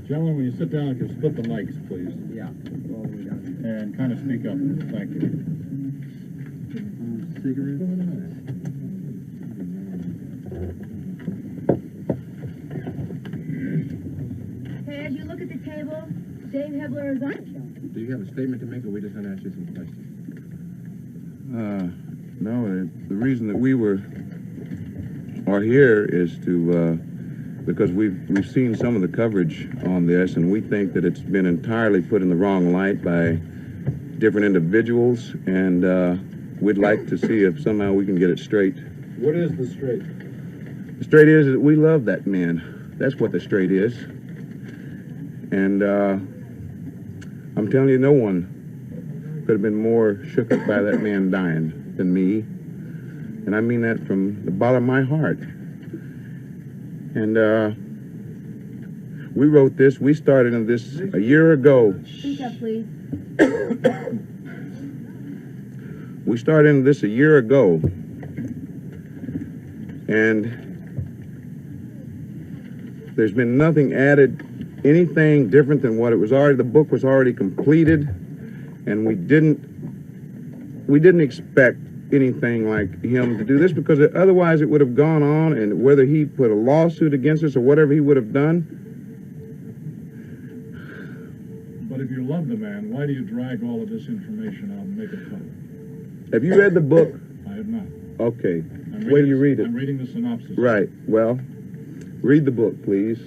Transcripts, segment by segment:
Gentlemen, when you sit down, you can split the mics, please. Yeah. And kind of speak up. Thank you. Hey, as you look at the table, Dave Hebler is on the show. Do you have a statement to make, or we just going to ask you some questions? No, the reason that we are here is to, because we've seen some of the coverage on this, and we think that it's been entirely put in the wrong light by different individuals, and we'd like to see if somehow we can get it straight. What is the straight? The straight is that we love that man. That's what the straight is. And I'm telling you, no one could have been more shook up by that man dying than me. And I mean that from the bottom of my heart. And we wrote this, we started in this a year ago. Speak up, please. We started in this a year ago. And there's been nothing added, anything different than what it was already, the book was already completed. And we didn't expect anything like him to do this, because otherwise it would have gone on, and whether he put a lawsuit against us or whatever he would have done. But if you love the man, why do you drag all of this information out and make it public? Have you read the book? I have not. Okay. Wait till you read it. I'm reading the synopsis. Right. Well, read the book, please.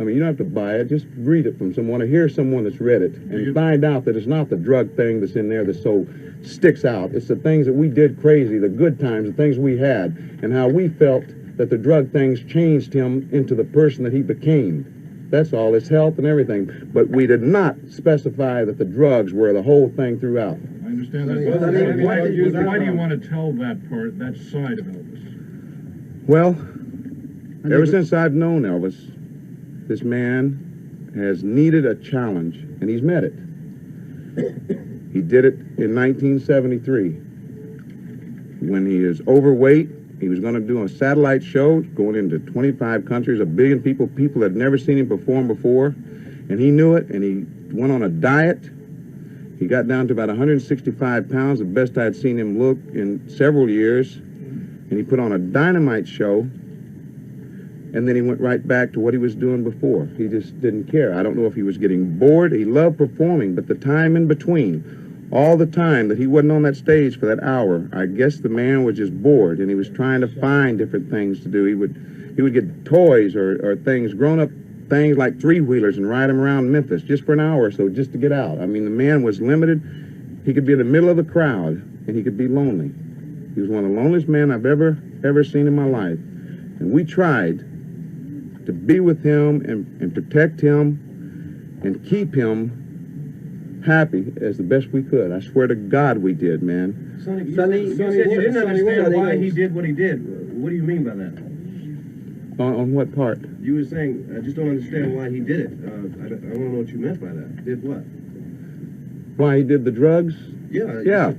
I mean, you don't have to buy it. Just read it from someone, or hear someone that's read it, and find out that it's not the drug thing that's in there that so sticks out. It's the things that we did crazy, the good times, the things we had, and how we felt that the drug things changed him into the person that he became. That's all, his health and everything. But we did not specify that the drugs were the whole thing throughout. I understand that. Why do you want to tell that part, that side of Elvis? Well, ever since I've known Elvis, this man has needed a challenge, and he's met it. He did it in 1973. When he is overweight, he was going to do a satellite show going into 25 countries, 1 billion people. People had never seen him perform before, and he knew it, and he went on a diet. He got down to about 165 pounds, the best I had seen him look in several years, and he put on a dynamite show. And then he went right back to what he was doing before. He just didn't care. I don't know if he was getting bored. He loved performing, but the time in between, all the time that he wasn't on that stage for that hour, I guess the man was just bored, and he was trying to find different things to do. He would get toys or things, grown-up things like three-wheelers, and ride them around Memphis just for an hour or so, just to get out. I mean, the man was limited. He could be in the middle of the crowd, and he could be lonely. He was one of the loneliest men I've ever seen in my life. And we tried to be with him and protect him and keep him happy as the best we could. I swear to God we did, man. Sonny, you said you didn't understand why he did what he did. What do you mean by that? On what part? You were saying, I just don't understand why he did it. I don't know what you meant by that. Did what? Why he did the drugs? Yeah. Yeah.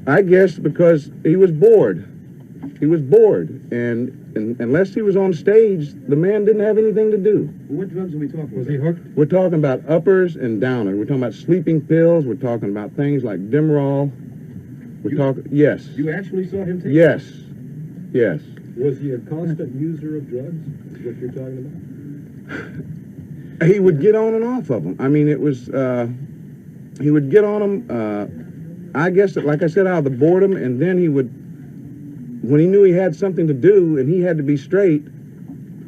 I guess because he was bored. He was bored, and unless he was on stage, the man didn't have anything to do. What drugs are we talking about? Was he hooked? We're talking about uppers and downers. We're talking about sleeping pills. We're talking about things like Demerol. Yes. You actually saw him take Yes. Yes. Was he a constant user of drugs? Is what you're talking about? He would get on and off of them. I mean, it was, he would get on them, I guess, like I said, out of the boredom, and then he would, when he knew he had something to do and he had to be straight,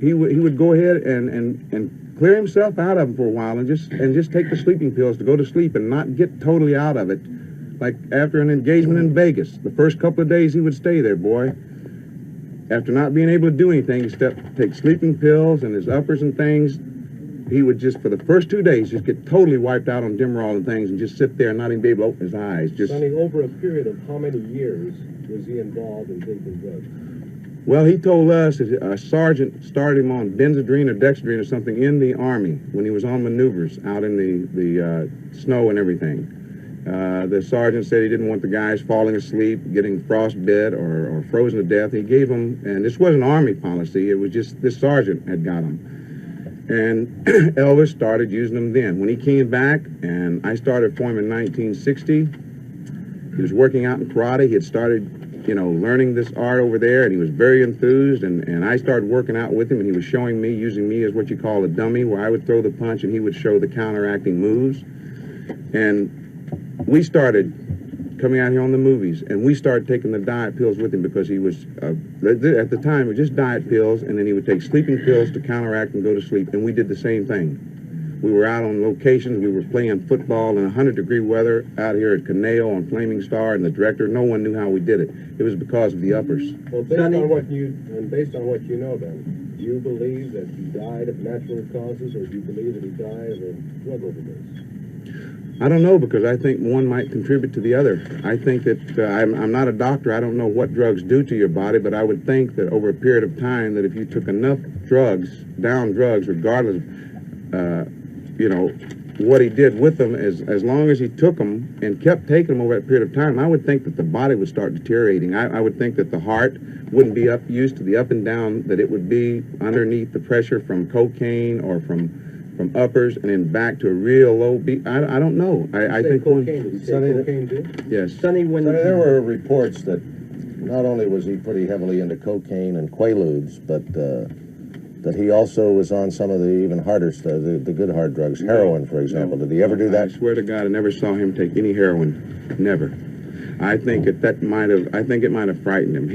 he would go ahead and clear himself out of them for a while and just take the sleeping pills to go to sleep and not get totally out of it. Like after an engagement in Vegas, the first couple of days he would stay there, boy. After not being able to do anything except take sleeping pills and his uppers and things, he would just, for the first 2 days, just get totally wiped out on Demerol and things and just sit there and not even be able to open his eyes. Just Sonny, over a period of how many years was he involved in taking drugs? Well, he told us that a sergeant started him on Benzedrine or Dexedrine or something in the Army when he was on maneuvers out in the snow and everything. The sergeant said he didn't want the guys falling asleep, getting frostbite or frozen to death. He gave them, and this wasn't Army policy, it was just this sergeant had got them. And Elvis started using them then. When he came back, and I started for him in 1960, he was working out in karate. He had started, you know, learning this art over there, and he was very enthused, and I started working out with him, and he was showing me, using me as what you call a dummy, where I would throw the punch, and he would show the counteracting moves. And we started coming out here on the movies, and we started taking the diet pills with him because he was, at the time, it was just diet pills, and then he would take sleeping pills to counteract and go to sleep, and we did the same thing. We were out on locations, we were playing football in 100-degree weather out here at Caneo on Flaming Star, and the director, no one knew how we did it. It was because of the uppers. Well, based on what you know then, do you believe that he died of natural causes, or do you believe that he died of a drug overdose? I don't know, because I think one might contribute to the other. I think that, I'm not a doctor, I don't know what drugs do to your body, but I would think that over a period of time, that if you took enough drugs, down drugs, regardless of, you know, what he did with them, as long as he took them and kept taking them over that period of time, I would think that the body would start deteriorating. I would think that the heart wouldn't be used to the up and down that it would be underneath the pressure from cocaine or from uppers and then back to a real low beat. I don't know. I think cocaine. Did he say cocaine too? Yes. Sonny, there were reports that not only was he pretty heavily into cocaine and quaaludes, but that he also was on some of the even harder stuff, the good hard drugs, heroin, for example. Did he ever do that? I swear to God, I never saw him take any heroin. Never. I think it might have frightened him.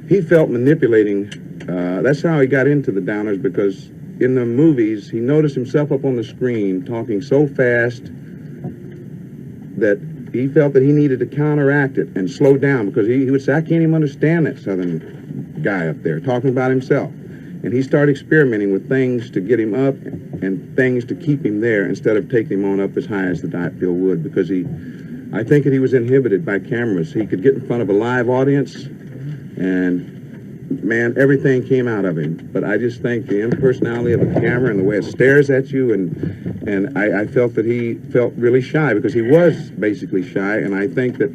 He felt manipulating. That's how he got into the downers, because in the movies, he noticed himself up on the screen talking so fast that he felt that he needed to counteract it and slow down, because he would say, I can't even understand that southern guy up there talking about himself. And he started experimenting with things to get him up and things to keep him there instead of taking him on up as high as the diet pill would, because I think that he was inhibited by cameras. He could get in front of a live audience and, man, everything came out of him. But I just think the impersonality of a camera and the way it stares at you, and I felt that he felt really shy, because he was basically shy, and I think that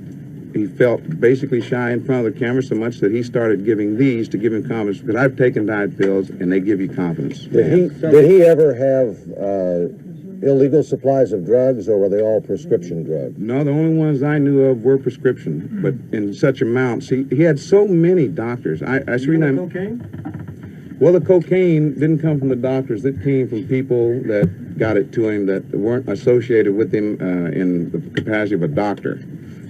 he felt basically shy in front of the camera so much that he started giving these to give him confidence, because I've taken diet pills and they give you confidence. Did he ever have illegal supplies of drugs, or were they all prescription drugs? No, the only ones I knew of were prescription, but in such amounts. He had so many doctors. Cocaine? Well, the cocaine didn't come from the doctors. It came from people that got it to him that weren't associated with him in the capacity of a doctor.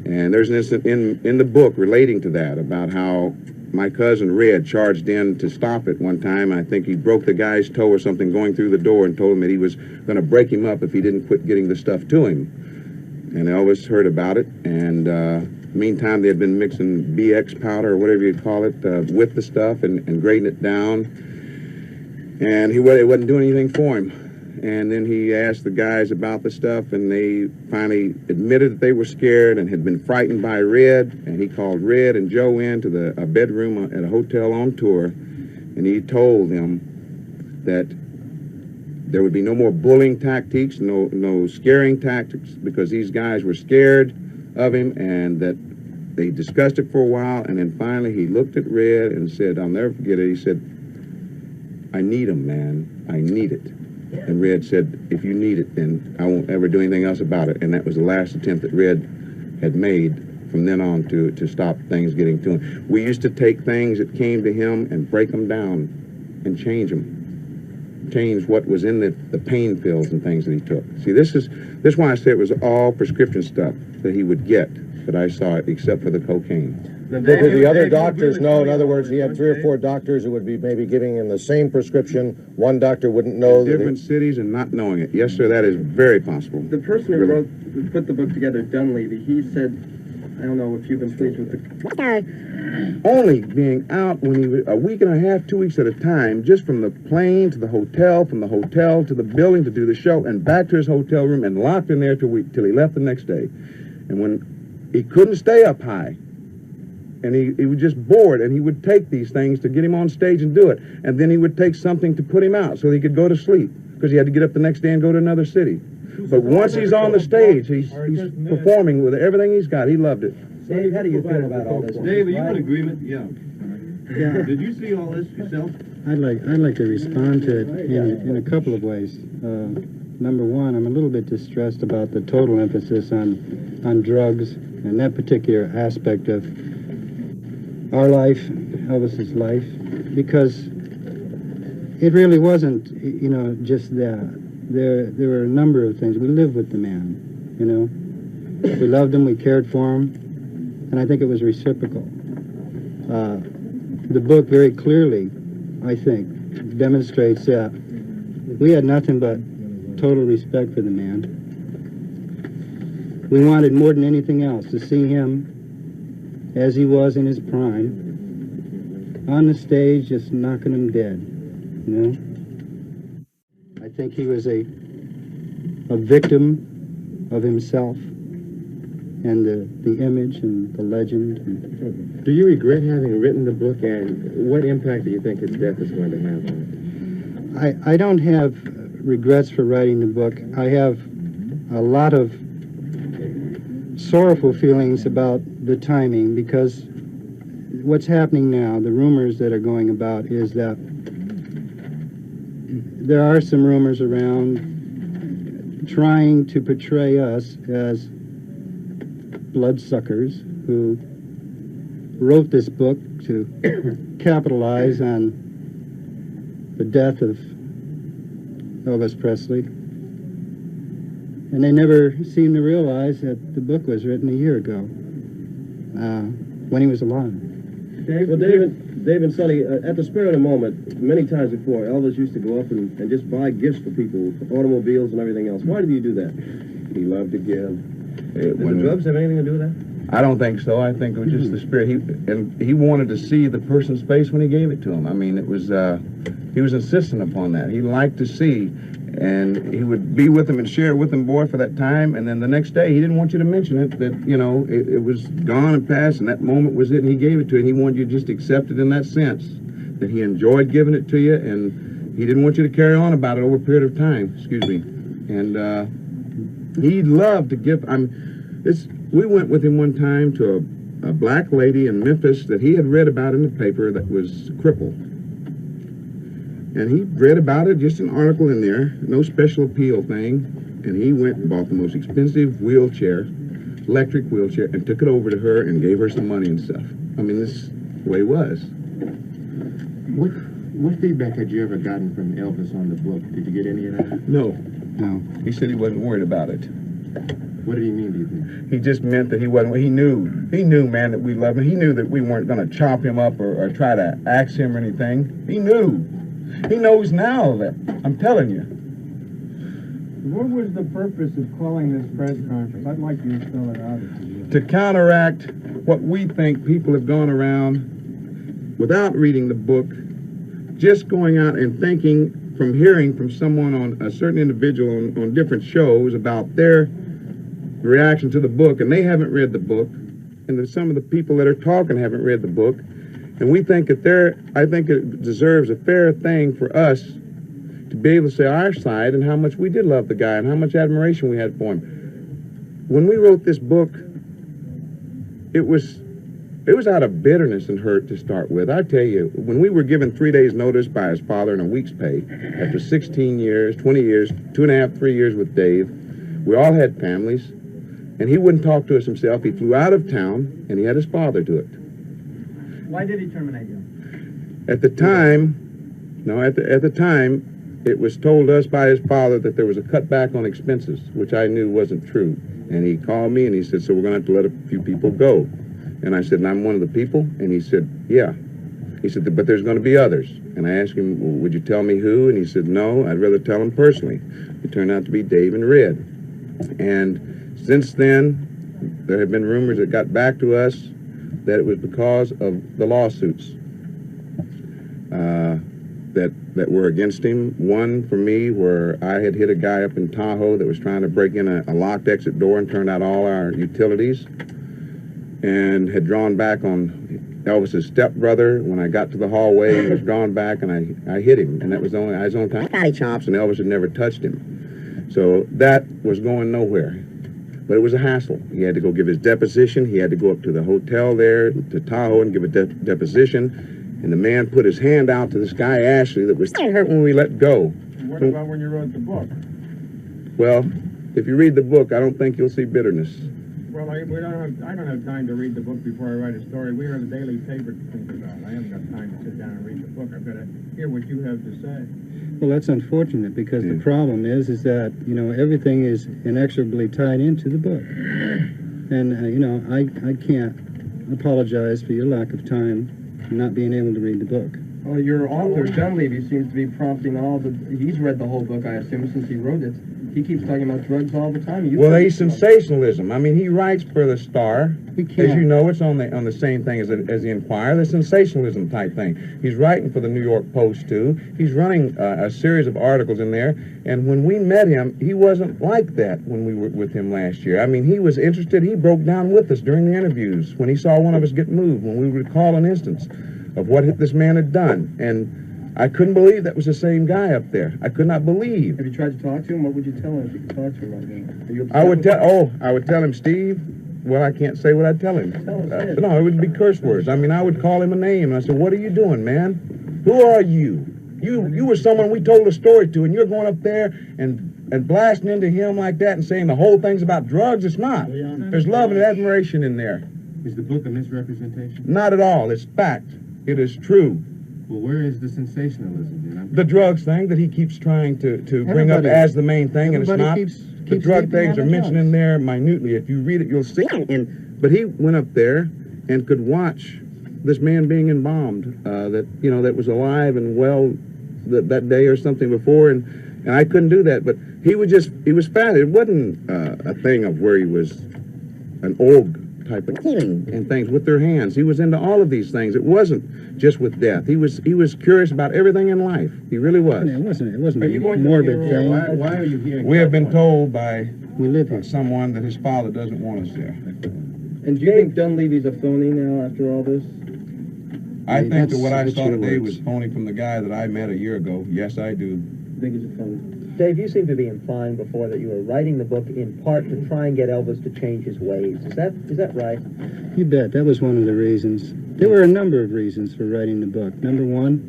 And there's an incident in the book relating to that, about how my cousin Red charged in to stop it one time. I think he broke the guy's toe or something going through the door, and told him that he was going to break him up if he didn't quit getting the stuff to him. And Elvis heard about it, and meantime they had been mixing BX powder, or whatever you'd call it, with the stuff and grading it down. And it wasn't doing anything for him. And then he asked the guys about the stuff, and they finally admitted that they were scared and had been frightened by Red. And he called Red and Joe into a bedroom at a hotel on tour, and he told them that there would be no more bullying tactics, no scaring tactics, because these guys were scared of him, and that they discussed it for a while. And then finally he looked at Red and said, I'll never forget it, he said, I need him, man, I need it. And Red said, if you need it, then I won't ever do anything else about it. And that was the last attempt that Red had made from then on to stop things getting to him. We used to take things that came to him and break them down and change them. Change what was in the pain pills and things that he took. See, this is why I say it was all prescription stuff that he would get, that I saw it, except for the cocaine. Did the other doctors know? In other words, he had 3 or 4 doctors who would be maybe giving him the same prescription. One doctor wouldn't know. In different cities and not knowing it. Yes, sir, that is very possible. The person who put the book together, Dunleavy, he said, I don't know if you've been pleased with the... Only being out when he was a week and a half, 2 weeks at a time, just from the plane to the hotel, from the hotel to the building to do the show, and back to his hotel room, and locked in there till he left the next day. And when he couldn't stay up high, and he was just bored, and he would take these things to get him on stage and do it. And then he would take something to put him out so he could go to sleep, because he had to get up the next day and go to another city. But once he's on the stage, he's performing with everything he's got. He loved it. Dave, how do you feel about all this? Dave, are you in agreement? Yeah. Yeah. Did you see all this yourself? I'd like to respond to it in a couple of ways. Number one, I'm a little bit distressed about the total emphasis on drugs and that particular aspect of our life, Elvis's life, because it really wasn't, you know, just that. There were a number of things. We lived with the man, you know. We loved him, we cared for him, and I think it was reciprocal. The book very clearly, I think, demonstrates that we had nothing but total respect for the man. We wanted more than anything else to see him as he was in his prime, on the stage just knocking him dead, you know. I think he was a victim of himself and the image and the legend. Do you regret having written the book, and what impact do you think his death is going to have on it? I don't have regrets for writing the book. I have a lot of sorrowful feelings about the timing, because what's happening now, the rumors that are going about, is that there are some rumors around trying to portray us as bloodsuckers who wrote this book to capitalize on the death of Elvis Presley. And they never seemed to realize that the book was written a year ago, when he was alive. Well, Dave and Sonny, at the spur of the moment, many times before, Elvis used to go up and just buy gifts for people, automobiles and everything else. Why did he do that? He loved to give. Did the drugs have anything to do with that? I don't think so. I think it was just the spirit. He wanted to see the person's face when he gave it to him. I mean, it was he was insistent upon that. He liked to see, and he would be with them and share with them, boy, for that time. And then the next day, he didn't want you to mention it, that, you know, it was gone and past, and that moment was it, and he gave it to you, and he wanted you to just accept it in that sense, that he enjoyed giving it to you, and he didn't want you to carry on about it over a period of time. Excuse me. And he loved to give. We went with him one time to a black lady in Memphis that he had read about in the paper that was crippled. And he read about it, just an article in there, no special appeal thing. And he went and bought the most expensive wheelchair, electric wheelchair, and took it over to her and gave her some money and stuff. I mean, this is the way it was. What feedback had you ever gotten from Elvis on the book? Did you get any of that? No. No. He said he wasn't worried about it. What did he mean, do you think? He just meant that he wasn't. He knew, man, that we loved him. He knew that we weren't going to chop him up or try to axe him or anything. He knew. He knows now that. I'm telling you. What was the purpose of calling this press conference? I'd like you to spell it out. To counteract what we think people have gone around without reading the book, just going out and thinking from hearing from someone on a certain individual on different shows about their reaction to the book, and they haven't read the book, and then some of the people that are talking haven't read the book, and we think that I think it deserves a fair thing for us to be able to say our side and how much we did love the guy and how much admiration we had for him. When we wrote this book, it was out of bitterness and hurt to start with. I tell you, when we were given 3 days notice by his father and a week's pay, after 16 years, 20 years, 2.5, 3 years with Dave, we all had families, and he wouldn't talk to us himself. He flew out of town, and he had his father do it. Why did he terminate you? At the time, it was told us by his father that there was a cutback on expenses, which I knew wasn't true. And he called me, and he said, so we're going to have to let a few people go. And I said, and I'm one of the people? And he said, yeah. He said, but there's going to be others. And I asked him, well, would you tell me who? And he said, no, I'd rather tell him personally. It turned out to be Dave and Red. And since then, there have been rumors that got back to us that it was because of the lawsuits that were against him. One for me, where I had hit a guy up in Tahoe that was trying to break in a locked exit door and turned out all our utilities, and had drawn back on Elvis's stepbrother. When I got to the hallway, he was drawn back, and I hit him, and that was the only time. I thought he chops, and Elvis had never touched him. So that was going nowhere. But it was a hassle. He had to go give his deposition. He had to go up to the hotel there, to Tahoe, and give a deposition. And the man put his hand out to this guy, Ashley, that was hurt when we let go. And what about when you wrote the book? Well, if you read the book, I don't think you'll see bitterness. Well, I don't have time to read the book before I write a story. We have a daily paper to think about. I haven't got time to sit down and read the book. I've got to hear what you have to say. Well, that's unfortunate because the problem is that, you know, everything is inexorably tied into the book. And, you know, I can't apologize for your lack of time not being able to read the book. Well, your author, Dunleavy, seems to be prompting he's read the whole book, I assume, since he wrote it. He keeps talking about drugs all the time. Well, he's sensationalism. I mean, he writes for the Star. As you know, it's on the same thing as the Enquirer, the sensationalism type thing. He's writing for the New York Post, too. He's running a series of articles in there. And when we met him, he wasn't like that when we were with him last year. I mean, he was interested. He broke down with us during the interviews when he saw one of us get moved, when we would recall an instance of what this man had done. And I couldn't believe that was the same guy up there. I could not believe. Have you tried to talk to him? What would you tell him if you could talk to him right now? Are you upset I would with him? I would tell him, Steve. Well, I can't say what I'd tell him. No, it would be curse words. I mean, I would call him a name. And I said, what are you doing, man? Who are you? You were someone we told a story to, and you're going up there and blasting into him like that and saying the whole thing's about drugs. It's not. There's love and admiration in there. Is the book a misrepresentation? Not at all. It's fact. It is true. Well, where is the sensationalism then? The drugs thing that he keeps trying to bring up as the main thing, and it's not. The drug things are mentioned in there minutely. If you read it, you'll see. But he went up there and could watch this man being embalmed, that was alive and well that day or something before, and I couldn't do that. But he was fat. It wasn't a thing of where he was an org type of killing and things with their hands. He was into all of these things. It wasn't just with death. He was curious about everything in life. He really was. It wasn't a morbid thing. Why are you here? We have been told by We live here. someone that his father doesn't want us there. And do you think Dunleavy's a phony now after all this? I think that what I That's saw your today words. was phony from the guy that I met a year ago. Yes, I do. I think he's a phony. Dave, you seem to be implying before that you were writing the book in part to try and get Elvis to change his ways. Is that right? You bet. That was one of the reasons. There were a number of reasons for writing the book. Number one,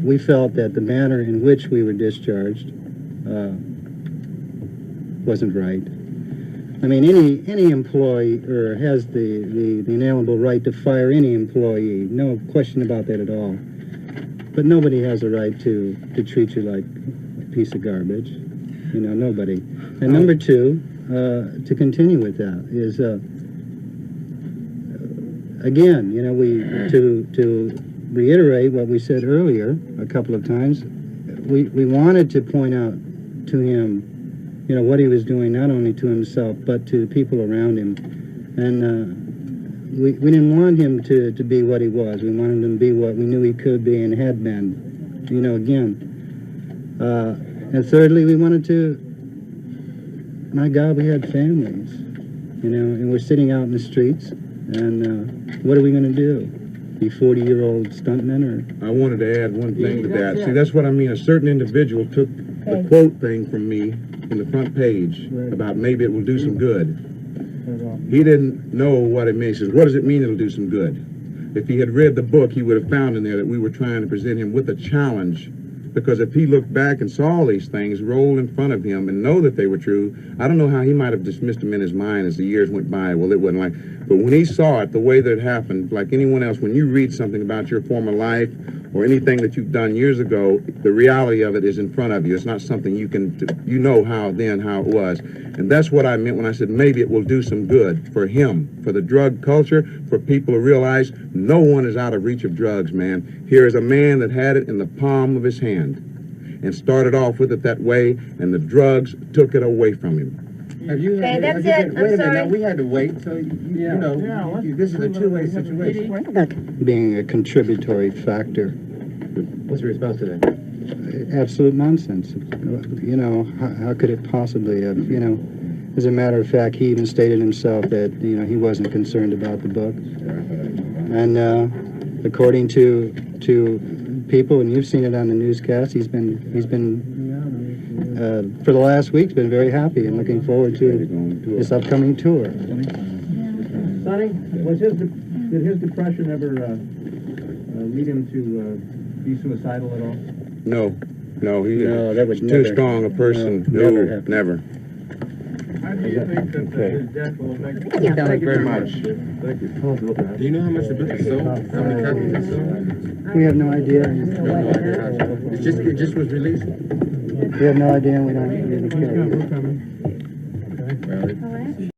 we felt that the manner in which we were discharged wasn't right. I mean, any employer has the inalienable right to fire any employee. No question about that at all. But nobody has a right to treat you like a piece of garbage. You know, nobody. And number two, to continue with that, is again, you know, to reiterate what we said earlier a couple of times, we wanted to point out to him, you know, what he was doing not only to himself but to the people around him, and we didn't want him to be what he was. We wanted him to be what we knew he could be and had been, you know, again. And thirdly, we wanted to, my God, we had families, you know, and we're sitting out in the streets, and what are we going to do? Be 40-year-old stuntmen? Or I wanted to add one thing to that. See, that's what I mean. A certain individual took the quote thing from me in the front page about maybe it will do some good. He didn't know what it means. He says, what does it mean it'll do some good? If he had read the book, he would have found in there that we were trying to present him with a challenge. Because if he looked back and saw all these things roll in front of him and know that they were true, I don't know how he might have dismissed them in his mind as the years went by. Well, it wasn't like... But when he saw it the way that it happened, like anyone else, when you read something about your former life or anything that you've done years ago, the reality of it is in front of you. It's not something you can... You know how it was. And that's what I meant when I said maybe it will do some good for him, for the drug culture, for people to realize no one is out of reach of drugs, man. Here is a man that had it in the palm of his hand and started off with it that way, and the drugs took it away from him. Have you? Okay, that's it. I'm Wait a minute. sorry. Now, we had to wait. So you know, this is a two-way situation. being a contributory factor. What's your response to that? Absolute nonsense. You know, how could it possibly have, you know, as a matter of fact, he even stated himself that, you know, he wasn't concerned about the book. And according to people, and you've seen it on the newscast, he's been for the last week, been very happy and looking forward to this upcoming tour. Sonny, was his Did his depression ever lead him to be suicidal at all? No, he No, that was too never- strong a person. no, No, never happened. never. How do you think that his death will affect? Thank you very much. Thank you. Do you know how much the book is sold? How many copies it sold? We have no idea. No idea. It just was released? We have no idea, and we don't really care. We're coming. Well, it-